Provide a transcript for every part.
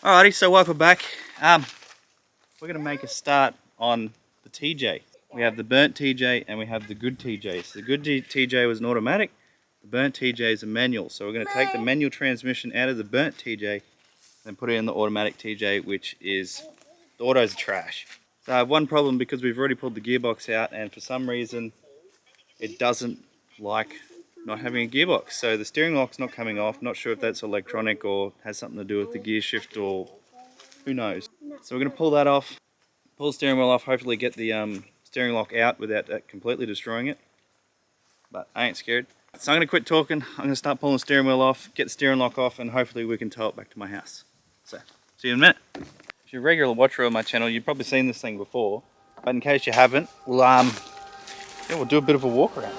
Alrighty, so welcome back. We're going to make a start on the TJ. We have the burnt TJ and we have the good TJ. So the good TJ was an automatic, the burnt TJ is a manual. So we're going to take the manual transmission out of the burnt TJ and put it in the automatic TJ, which is, the auto's trash. So I have one problem because we've already pulled the gearbox out and for some reason it doesn't like not having a gearbox. So the steering lock's not coming off. Not sure if that's electronic or has something to do with the gear shift or who knows. So we're going to pull that off, pull the steering wheel off, hopefully get the steering lock out without that completely destroying it. But I ain't scared. So I'm going to quit talking. I'm going to start pulling the steering wheel off, get the steering lock off, and hopefully we can tow it back to my house. So, see you in a minute. If you're a regular watcher of my channel, you've probably seen this thing before. But in case you haven't, we'll do a bit of a walk around.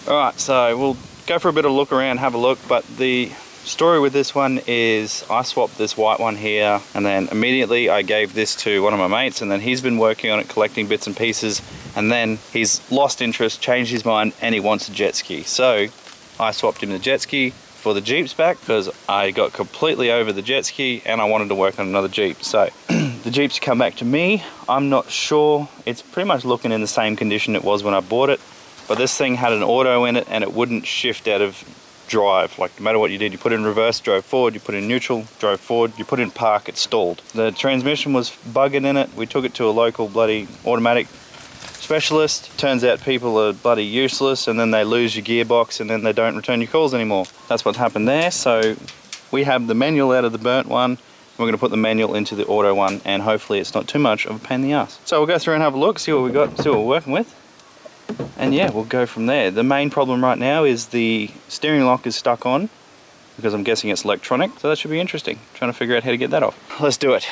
Alright, so we'll go for a bit of look around, have a look, but the story with this one is I swapped this white one here and then immediately I gave this to one of my mates and then he's been working on it, collecting bits and pieces, and then he's lost interest, changed his mind, and he wants a jet ski. So I swapped him the jet ski for the Jeep Spec because I got completely over the jet ski and I wanted to work on another Jeep. So the Jeep's come back to me. I'm not sure, it's pretty much looking in the same condition it was when I bought it. But this thing had an auto in it and it wouldn't shift out of drive. Like no matter what you did, you put it in reverse, drove forward, you put it in neutral, drove forward, you put it in park, it stalled. The transmission was bugging in it. We took it to a local bloody automatic specialist. Turns out people are bloody useless and then they lose your gearbox and then they don't return your calls anymore. That's what happened there. So we have the manual out of the burnt one. We're going to put the manual into the auto one and hopefully it's not too much of a pain in the ass. So we'll go through and have a look, see what we got, see what we're working with. And yeah, we'll go from there. The main problem right now is the steering lock is stuck on because I'm guessing it's electronic, so that should be interesting. Trying to figure out how to get that off. Let's do it.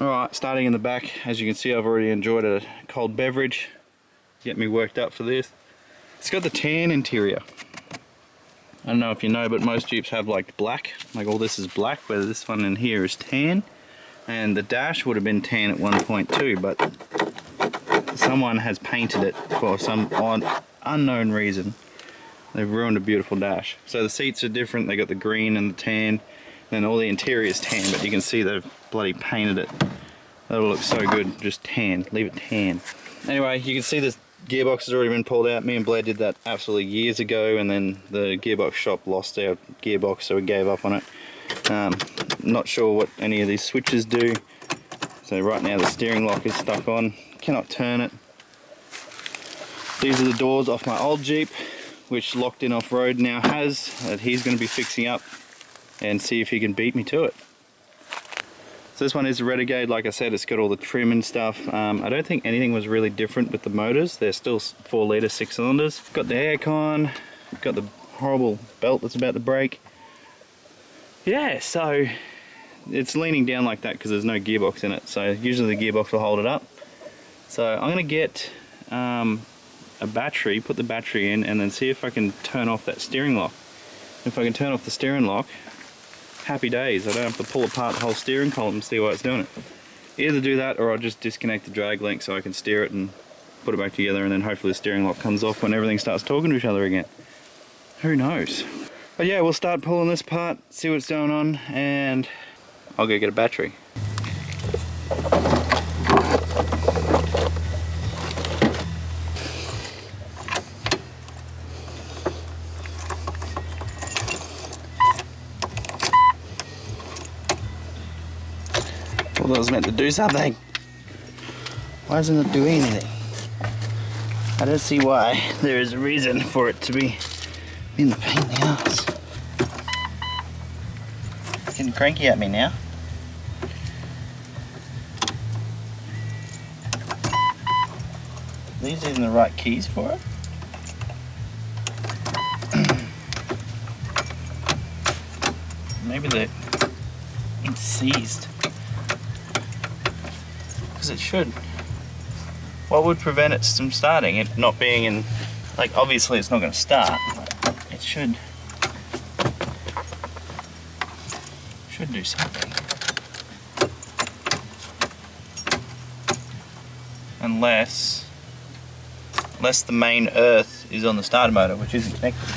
Alright, starting in the back, as you can see I've already enjoyed a cold beverage. Get me worked up for this. It's got the tan interior. I don't know if you know, but most Jeeps have like black. Like all this is black, where this one in here is tan. And the dash would have been tan at one point too, but someone has painted it for some unknown reason. They've ruined a beautiful dash. So the seats are different, they got the green and the tan, and all the interior is tan, but you can see they've bloody painted it. That'll look so good, just tan, leave it tan. Anyway, you can see this gearbox has already been pulled out. Me and Blair did that absolutely years ago, and then the gearbox shop lost our gearbox, so we gave up on it. Not sure what any of these switches do. So right now the steering lock is stuck on. Cannot turn it. These are the doors off my old Jeep, which Locked In Off-Road now has, that he's going to be fixing up and see if he can beat me to it. So this one is a Renegade, like I said, it's got all the trim and stuff. I don't think anything was really different with the motors. They're still 4 litre 6 cylinders. Got the aircon, got the horrible belt that's about to break. Yeah, so it's leaning down like that because there's no gearbox in it. So usually the gearbox will hold it up. So I'm going to get a battery, put the battery in, and then see if I can turn off that steering lock. If I can turn off the steering lock, happy days. I don't have to pull apart the whole steering column and see why it's doing it. Either do that or I'll just disconnect the drag link so I can steer it and put it back together, and then hopefully the steering lock comes off when everything starts talking to each other again. Who knows? But yeah, we'll start pulling this part, see what's going on, and I'll go get a battery. Well, that was meant to do something. Why doesn't it do anything? I don't see why. There is a reason for it to be in the pain in the ass. Getting cranky at me now. These even the right keys for it? maybe it's seized. Because it should. What would prevent it from starting? It not being in, like, obviously it's not going to start, but it should do something. Unless the main earth is on the starter motor, which isn't connected.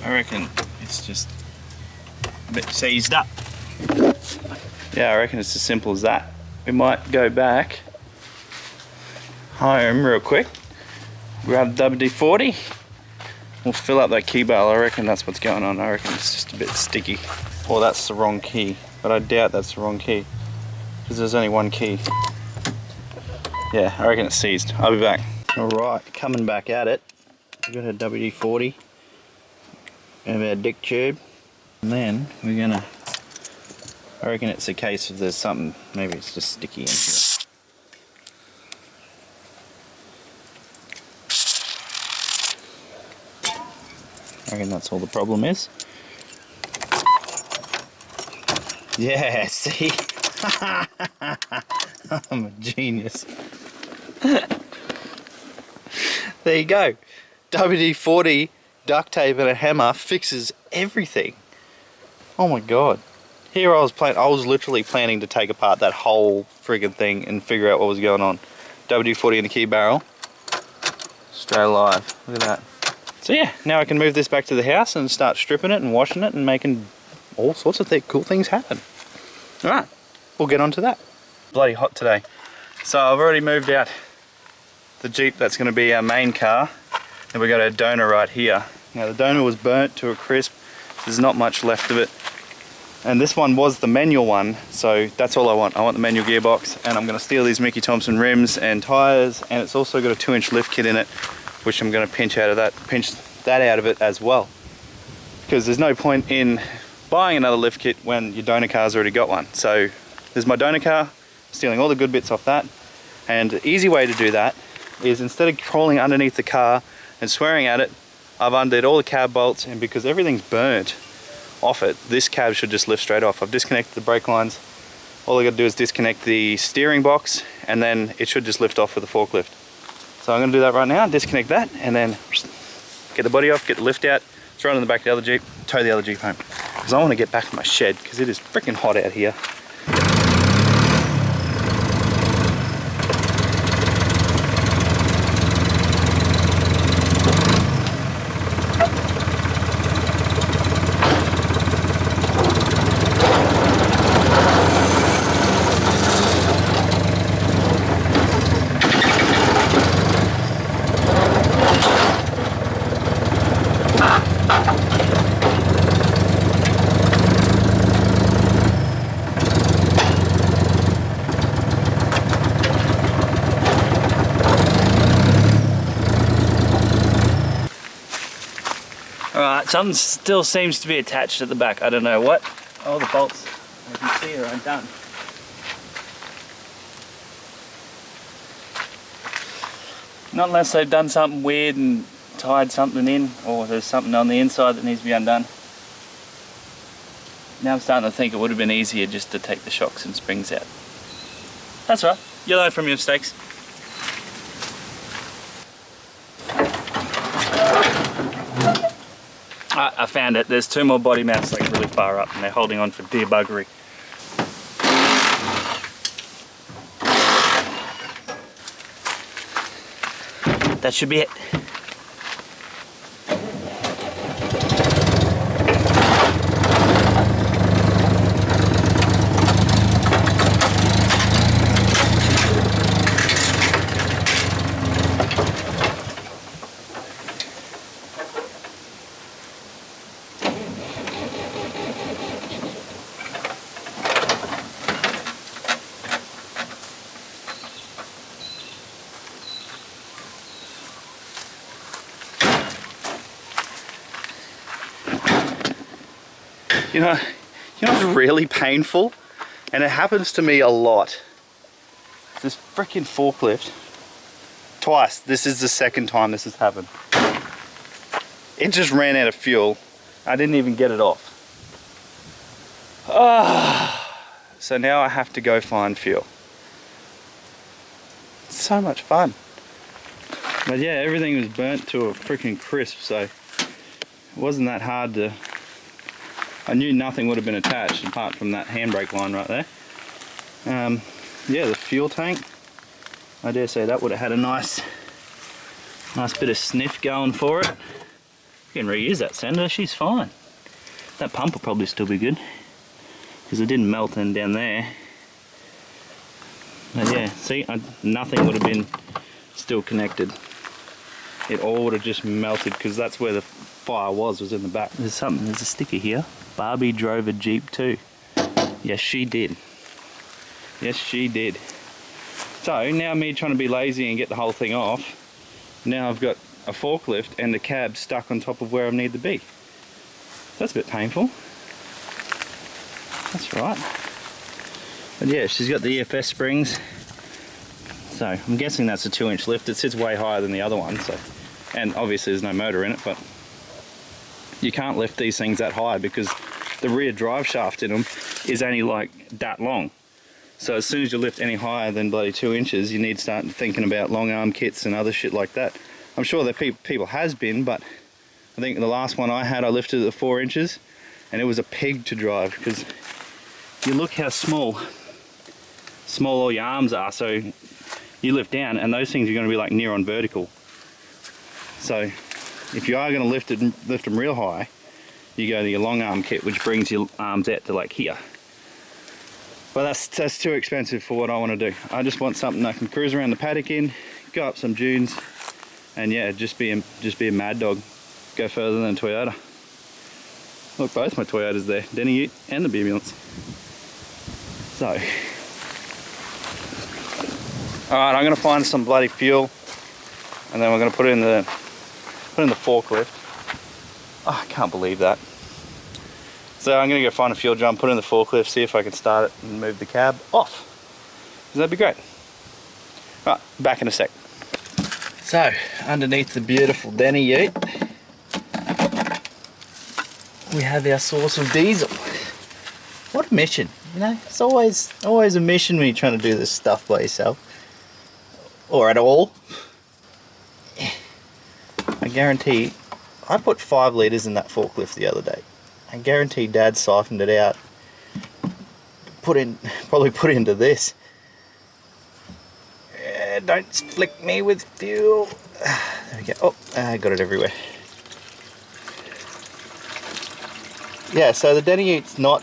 I reckon it's just a bit seized up. Yeah, I reckon it's as simple as that. We might go back home real quick, grab the WD-40, we'll fill up that key barrel. I reckon that's what's going on. I reckon it's just a bit sticky. Or that's the wrong key, but I doubt that's the wrong key, because there's only one key. Yeah, I reckon it's seized. I'll be back. Alright, coming back at it. We've got a WD-40. We have our dick tube. And then we're gonna, I reckon it's a case of there's something, maybe it's just sticky in here. I reckon that's all the problem is. Yeah, see? I'm a genius. There you go. WD-40, duct tape and a hammer fixes everything. Oh my god. Here I was literally planning to take apart that whole friggin' thing and figure out what was going on. WD-40 in the key barrel. Straight alive. Look at that. So yeah, now I can move this back to the house and start stripping it and washing it and making all sorts of cool things happen. Alright, we'll get on to that. Bloody hot today. So I've already moved out the Jeep that's going to be our main car. And we've got our donor right here. Now the donor was burnt to a crisp. There's not much left of it. And this one was the manual one, so that's all I want. I want the manual gearbox, and I'm going to steal these Mickey Thompson rims and tyres, and it's also got a 2-inch lift kit in it, which I'm going to pinch that out of it as well. Because there's no point in buying another lift kit when your donor car's already got one. So there's my donor car, stealing all the good bits off that. And the easy way to do that is, instead of crawling underneath the car and swearing at it, I've undid all the cab bolts, and because everything's burnt off it, this cab should just lift straight off. I've disconnected the brake lines. All I got to do is disconnect the steering box, and then it should just lift off with the forklift. So I'm going to do that right now, disconnect that, and then get the body off, get the lift out, throw it in the back of the other Jeep, tow the other Jeep home. Because I want to get back in my shed, because it is freaking hot out here. Alright, something still seems to be attached at the back. I don't know what. All the bolts, as you can see, are undone. Not unless they've done something weird and tied something in, or there's something on the inside that needs to be undone. Now I'm starting to think it would have been easier just to take the shocks and springs out. That's right, you learn from your mistakes. I found it. There's 2 more body mounts like really far up, and they're holding on for dear buggery. That should be it. You know what's really painful? And it happens to me a lot. This freaking forklift. Twice. This is the second time this has happened. it just ran out of fuel. I didn't even get it off. So now I have to go find fuel. It's so much fun. But yeah, everything was burnt to a freaking crisp, so it wasn't that hard to... I knew nothing would have been attached apart from that handbrake line right there. Yeah, the fuel tank, I dare say that would have had a nice bit of sniff going for it. You can reuse that sender, she's fine. That pump will probably still be good because it didn't melt in down there. But yeah, see, nothing would have been still connected. It all would have just melted because that's where the fire was in the back. There's a sticker here. Barbie drove a Jeep too. Yes, she did. Yes, she did. So now me trying to be lazy and get the whole thing off, now I've got a forklift and the cab stuck on top of where I need to be. That's a bit painful. That's right. But yeah, she's got the EFS springs. So I'm guessing that's a 2-inch lift. It sits way higher than the other one. So, and obviously there's no motor in it, but you can't lift these things that high because the rear drive shaft in them is only like that long. So as soon as you lift any higher than bloody 2 inches, you need to start thinking about long arm kits and other shit like that. I'm sure that people has been, but I think the last one I had, I lifted it to 4 inches and it was a pig to drive because you look how small all your arms are. So you lift down and those things are going to be like near on vertical. So if you are going to lift them real high, you go to your long arm kit, which brings your arms out to like here. But that's too expensive for what I want to do. I just want something I can cruise around the paddock in, go up some dunes, and yeah, just be a mad dog. Go further than Toyota. Look, both my Toyotas there, Denny Ute and the Ambulance. So, all right, I'm gonna find some bloody fuel, and then we're gonna put it in the forklift. Oh, I can't believe that. So I'm gonna go find a fuel drum, put it in the forklift, see if I can start it and move the cab off. That'd be great. All right, back in a sec. So, underneath the beautiful Denny Ute, we have our source of diesel. What a mission, you know? It's always a mission when you're trying to do this stuff by yourself. Or at all. I guarantee, I put 5 litres in that forklift the other day. I guarantee Dad siphoned it out. Probably put into this. Don't flick me with fuel. There we go. Oh, I got it everywhere. Yeah, so the Denny Ute's not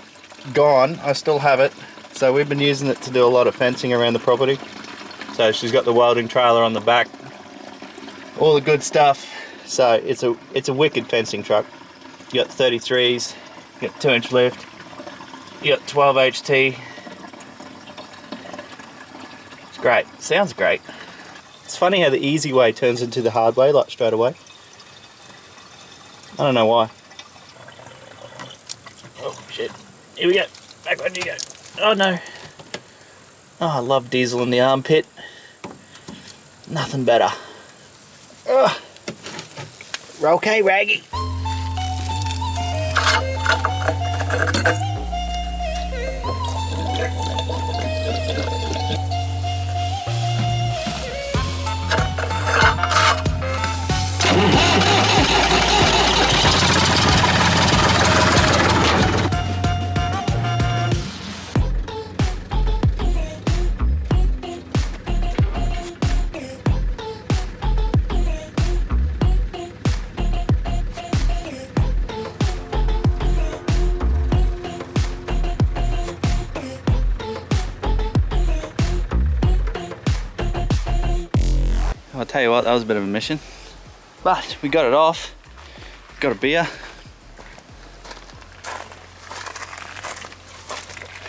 gone. I still have it. So we've been using it to do a lot of fencing around the property. So she's got the welding trailer on the back, all the good stuff. So it's a wicked fencing truck. You got 33s, you got 2-inch lift, you got 12 HT. It's great. Sounds great. It's funny how the easy way turns into the hard way, like straight away. I don't know why. Oh shit. Here we go. Back on you go. Oh no. Oh, I love diesel in the armpit. Nothing better. Ugh. Okay, Raggy. I'll tell you what, that was a bit of a mission, but we got it off. Got a beer.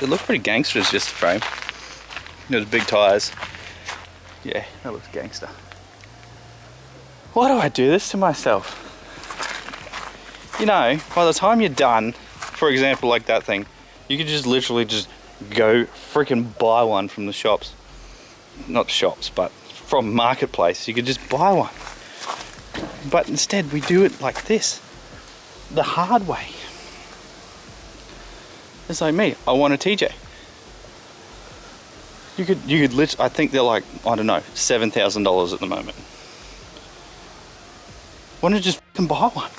It looked pretty gangster as just a frame. Those big tyres. Yeah, that looks gangster. Why do I do this to myself? You know, by the time you're done, for example, like that thing, you could just literally just go freaking buy one from the shops. Not shops, but from Marketplace. You could just buy one. But instead we do it like this, the hard way. It's like me, I want a TJ. You could literally, I think they're like, I don't know, $7,000 at the moment. Why don't you just fucking buy one?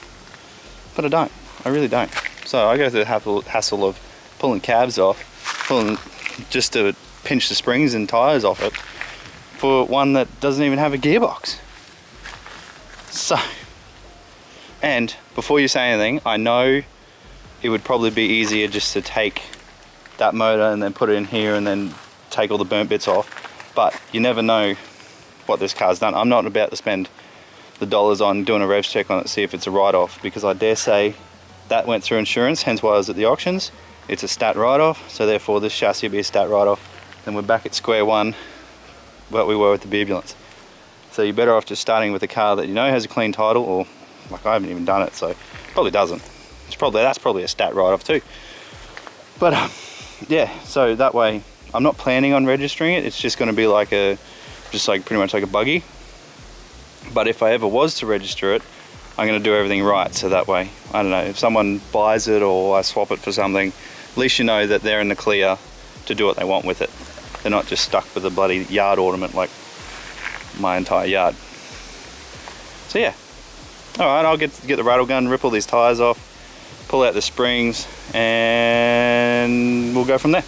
But I don't, I really don't. So I go through the hassle of pulling cabs off, just to pinch the springs and tires off it, for one that doesn't even have a gearbox. So, and before you say anything, I know it would probably be easier just to take that motor and then put it in here and then take all the burnt bits off, but you never know what this car's done. I'm not about to spend the dollars on doing a revs check on it to see if it's a write-off, because I dare say that went through insurance, hence why I was at the auctions. It's a stat write-off, so therefore this chassis will be a stat write-off. Then we're back at square one, what we were with the Bubulance. So you're better off just starting with a car that you know has a clean title, or like I haven't even done it, so probably doesn't. That's probably a stat write-off too. But yeah, so that way I'm not planning on registering it. It's just going to be like pretty much like a buggy. But if I ever was to register it, I'm going to do everything right, so that way, I don't know, if someone buys it or I swap it for something, at least you know that they're in the clear to do what they want with it. They're not just stuck with a bloody yard ornament like my entire yard. So yeah, alright, I'll get the rattle gun, rip all these tires off, pull out the springs, and we'll go from there.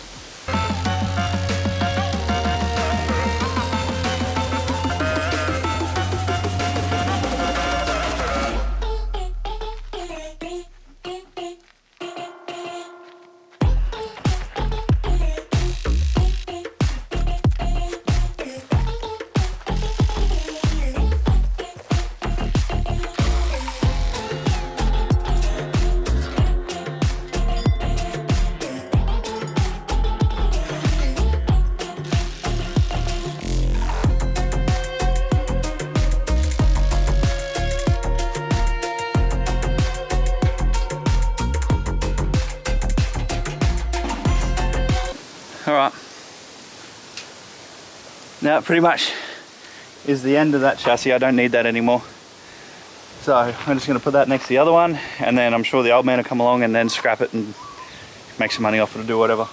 Alright, now pretty much is the end of that chassis. I don't need that anymore. So I'm just going to put that next to the other one, and then I'm sure the old man will come along and then scrap it and make some money off it or do whatever.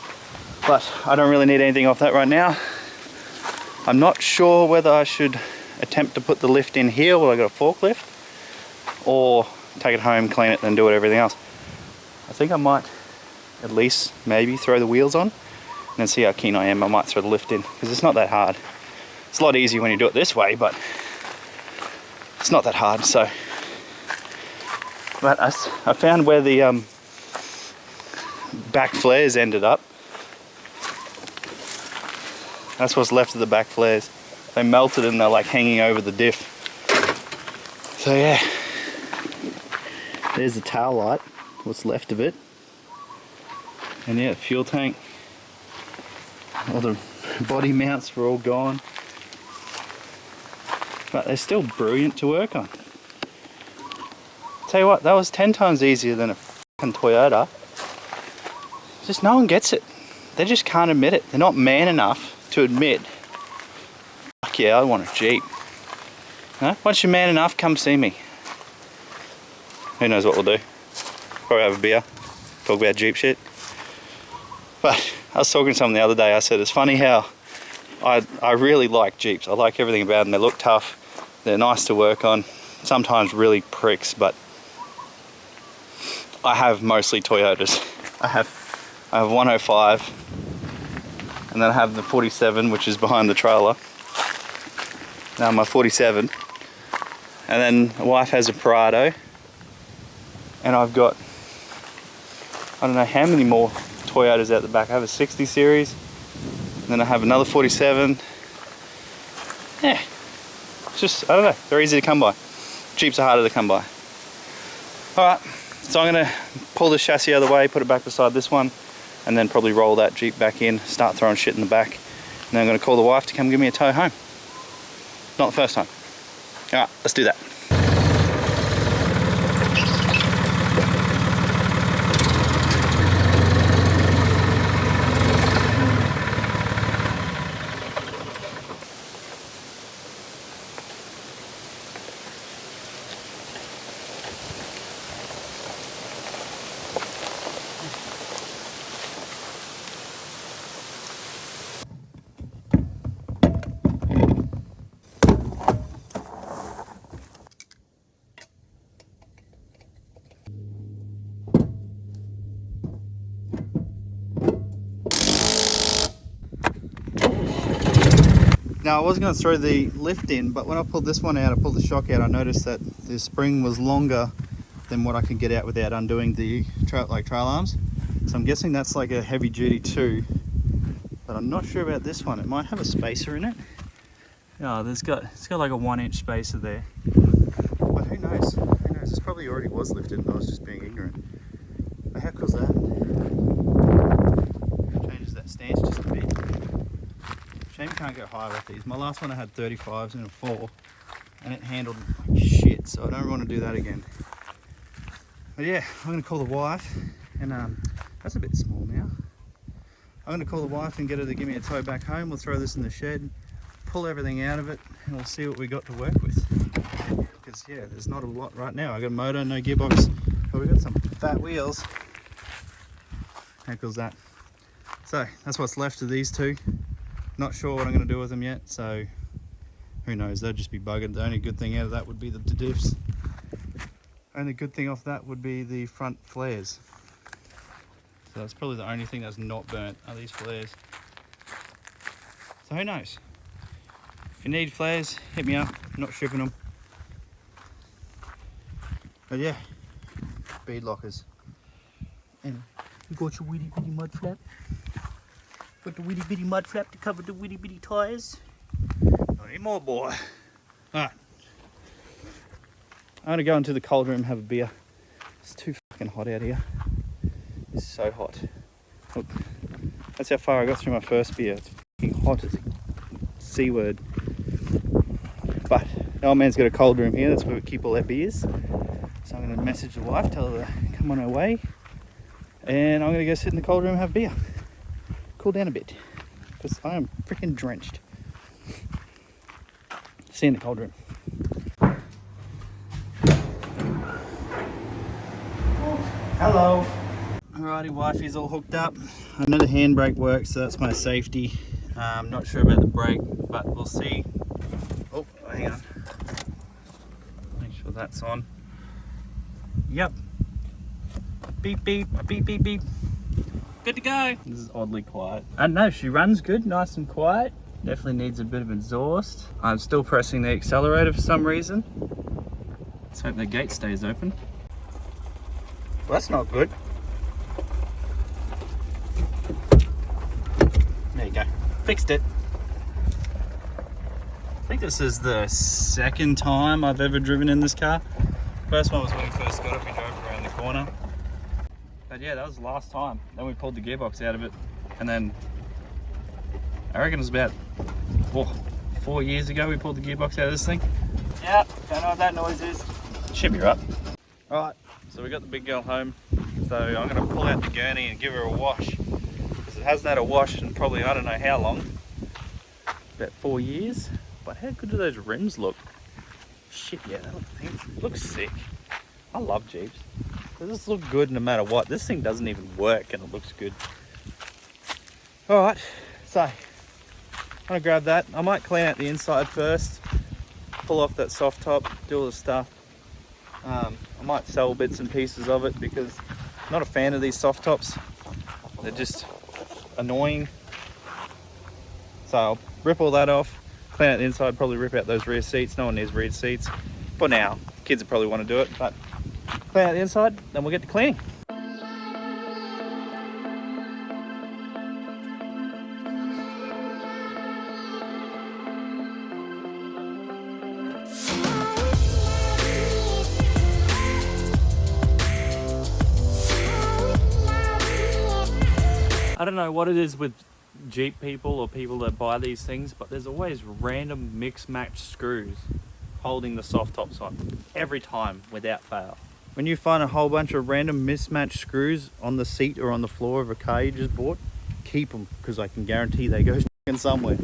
But I don't really need anything off that right now. I'm not sure whether I should attempt to put the lift in here while I got a forklift, or take it home, clean it, then do it everything else. I think I might at least maybe throw the wheels on and see how keen I am. I might throw the lift in, because it's not that hard. It's a lot easier when you do it this way, but it's not that hard. So, but I found where the back flares ended up. That's what's left of the back flares. They melted and they're like hanging over the diff. So yeah, there's the tail light, what's left of it. And yeah, fuel tank. All the body mounts were all gone, but they're still brilliant to work on. Tell you what, that was 10 times easier than a fucking Toyota. Just no one gets it. They just can't admit it. They're not man enough to admit, fuck yeah, I want a Jeep. No? Once you're man enough, come see me. Who knows what we'll do? Probably have a beer, talk about Jeep shit. But I was talking to someone the other day. I said it's funny how I really like Jeeps. I like everything about them. They look tough, they're nice to work on, sometimes really pricks, but I have mostly Toyotas. I have 105, and then I have the 47, which is behind the trailer. Now my 47, and then my wife has a Prado, and I've got, I don't know how many more Toyotas out the back. I have a 60 series, and then I have another 47. Yeah, it's just, I don't know, they're easy to come by. Jeeps are harder to come by. Alright, so I'm going to pull the chassis out of the way, put it back beside this one, and then probably roll that Jeep back in, start throwing shit in the back, and then I'm going to call the wife to come give me a tow home. Not the first time. Alright, let's do that. Now I was going to throw the lift in, but when I pulled this one out, I pulled the shock out, I noticed that the spring was longer than what I could get out without undoing the trail arms. So I'm guessing that's like a heavy duty too, but I'm not sure about this one. It might have a spacer in it. Oh, it's got like a 1 inch spacer there. But who knows? Who knows? This probably already was lifted and I was just being ignorant. But how cool's that? Changes that stance just a bit. Shame you can't go higher with these. My last one I had 35s and a 4 and it handled like shit, so I don't want to do that again. But yeah, I'm going to call the wife and that's a bit small now. I'm going to call the wife and get her to give me a tow back home. We'll throw this in the shed, pull everything out of it, and we'll see what we got to work with. Because yeah, there's not a lot right now. I got a motor, no gearbox, but we got some fat wheels. How cool's that? So that's what's left of these two. Not sure what I'm going to do with them yet, so who knows, they'll just be buggered. The only good thing out of that would be the diffs. Only good thing off that would be the front flares. So that's probably the only thing that's not burnt are these flares. So who knows? If you need flares, hit me up. I'm not shipping them. But yeah, bead lockers. And you got your witty bitty mud flap. Got the witty bitty mud flap to cover the witty bitty tyres. Not anymore, boy. Alright. I'm gonna go into the cold room and have a beer. It's too fucking hot out here. It's so hot. Look, that's how far I got through my first beer. It's fucking hot as a C word. But the old man's got a cold room here. That's where we keep all our beers. So I'm gonna message the wife, tell her to come on her way. And I'm gonna go sit in the cold room and have beer. Cool down a bit, because I am freaking drenched. See you in the cold room. Hello. Alrighty, wifey's all hooked up. I know the handbrake works, so that's my safety. I'm not sure about the brake, but we'll see. Oh, hang on. Make sure that's on. Yep. Beep, beep, beep, beep, beep. Good to go. This is oddly quiet. I don't know, she runs good, nice and quiet. Definitely needs a bit of exhaust. I'm still pressing the accelerator for some reason. Let's hope the gate stays open. Well, that's not good. There you go. Fixed it. I think this is the second time I've ever driven in this car. First one was when we first got it, we drove around the corner. But yeah, that was the last time. Then we pulled the gearbox out of it, and then I reckon it was about 4 years ago we pulled the gearbox out of this thing. Yeah, don't know what that noise is. Should be right. Alright, so we got the big girl home. So I'm going to pull out the gurney and give her a wash. Because it hasn't had a wash in probably I don't know how long. About 4 years. But how good do those rims look? Shit, yeah, that looks sick. I love Jeeps. They just look good no matter what. This thing doesn't even work and it looks good. Alright, so I'm gonna grab that. I might clean out the inside first, pull off that soft top, do all the stuff. I might sell bits and pieces of it because I'm not a fan of these soft tops. They're just annoying. So I'll rip all that off, clean out the inside, probably rip out those rear seats. No one needs rear seats. For now, kids will probably want to do it, but clean out the inside, then we'll get to cleaning. I don't know what it is with Jeep people or people that buy these things, but there's always random mix-match screws holding the soft tops on every time without fail. When you find a whole bunch of random mismatched screws on the seat or on the floor of a car you just bought, keep them, because I can guarantee they go somewhere.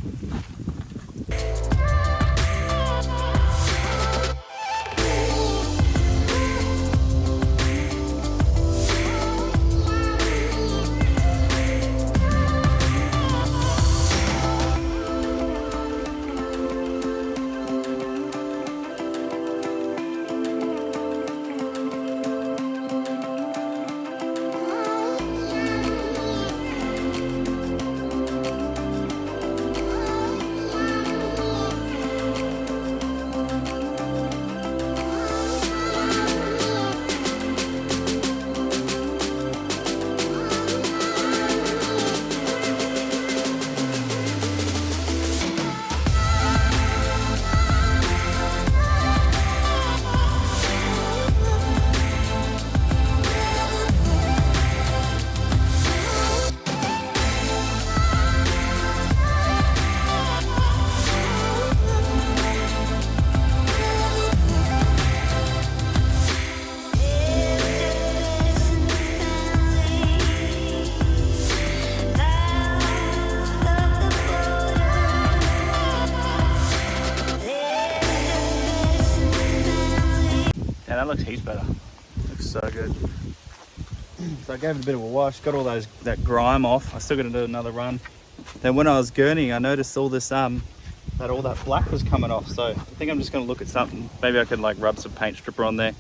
better. Looks so good. So I gave it a bit of a wash, got all that grime off. I still got to do another run. Then when I was gurning, I noticed all this that all that black was coming off. So I think I'm just going to look at something. Maybe I can like rub some paint stripper on there.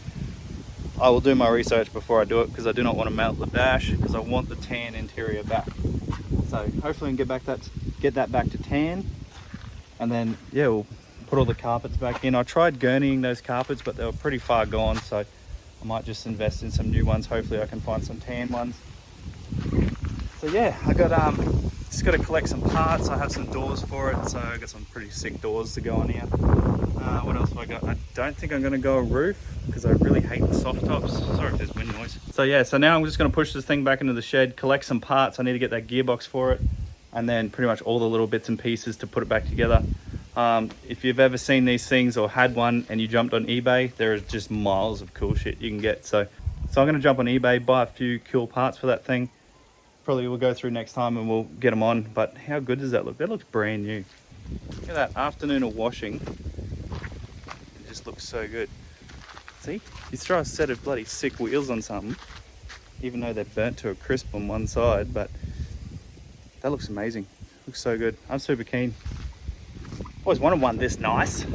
I will do my research before I do it because I do not want to melt the dash because I want the tan interior back. So hopefully I can get that back to tan, and then yeah, we'll put all the carpets back in. I tried gurneying those carpets, but they were pretty far gone, so I might just invest in some new ones. Hopefully I can find some tan ones. So yeah, I got just got to collect some parts. I have some doors for it, so I got some pretty sick doors to go on here. What else have I got? I don't think I'm going to go a roof because I really hate the soft tops. Sorry if there's wind noise. So yeah, so now I'm just going to push this thing back into the shed, collect some parts. I need to get that gearbox for it, and then pretty much all the little bits and pieces to put it back together. If you've ever seen these things or had one and you jumped on eBay, there is just miles of cool shit you can get. So I'm going to jump on eBay, buy a few cool parts for that thing. Probably we'll go through next time and we'll get them on. But how good does that look? That looks brand new. Look at that afternoon of washing. It just looks so good. See, you throw a set of bloody sick wheels on something, even though they're burnt to a crisp on one side, but that looks amazing. Looks so good. I'm super keen. Always wanted one this nice.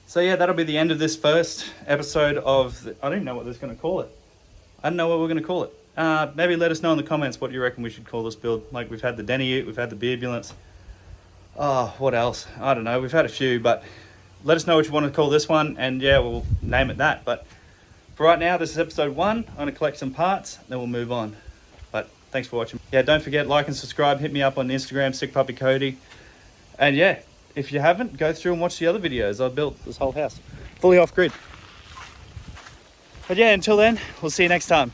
So yeah, that'll be the end of this first episode of I don't even know what this is going to call it. I don't know what we're going to call it. Maybe let us know in the comments what you reckon we should call this build. Like, we've had the Denny Ute, we've had the Beardulance. Oh, what else? I don't know. We've had a few, but let us know what you want to call this one, and yeah, we'll name it that. But for right now, this is episode 1. I'm going to collect some parts, then we'll move on. But thanks for watching. Yeah, don't forget, like and subscribe. Hit me up on Instagram, Sick Puppy Cody. And yeah, if you haven't, go through and watch the other videos. I built this whole house fully off grid. But yeah, until then, we'll see you next time.